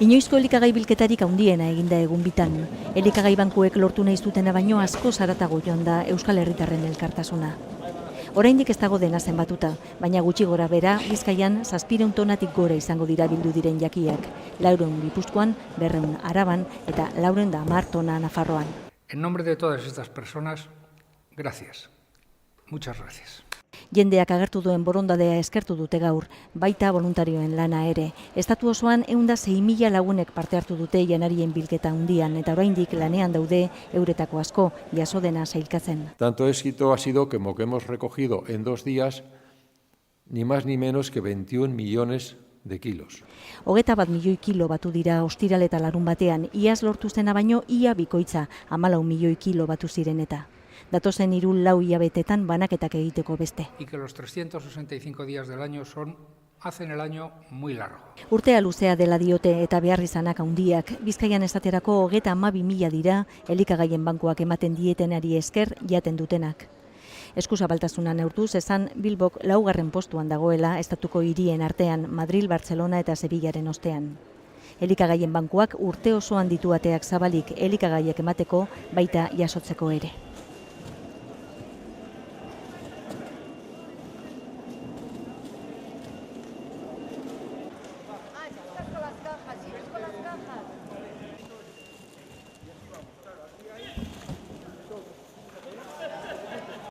Inoizko elikagai bilketarik handiena eginda egun bitan. Elikagai bankuek lortu nahi zutena baino asko zaratago joan da Euskal Herritarren elkartasuna. Oraindik ez dago dena zenbatuta, baina gutxi gora bera, Bizkaian 700 tonatik gora izango dira bildu diren jakiak. 400 Gipuzkoan, 200 Araban eta 410 tona Nafarroan. En nombre de todas estas personas, gracias. Muchas gracias. Jendeak agertu duen borondadea eskertu dute gaur, baita voluntarioen lana ere. Estatu osoan 106.000 lagunek parte hartu dute janarien bilketa handian eta oraindik lanean daude euretako asko, jaso dena sailkatzen. Tanto éxito ha sido que hemos recogido en 2 días ni más ni menos que 21 millones de kilos. 21 milioi kilo batu dira ostiral eta larun batean, iaz lortu zena baino ia bikoitza, 14 milioi kilo batu ziren eta. Datozen 3-4 hilabetetan banaketak egiteko beste. Y que los 365 días del año hacen el año muy largo. Urtea luzea dela diote eta beharrizanak handiak, Bizkaian esaterako 32.000 dira elikagaien bankuak ematen dietenari esker jaten dutenak. Eskuzabaltasuna neurtuz esan Bilbok 4. postuan dagoela estatuko hirien artean Madril, Bartzelona eta Sevillaren ostean. Elikagaien bankuak urte osoan ditu ateak zabalik elikagaiak emateko baita jasotzeko ere.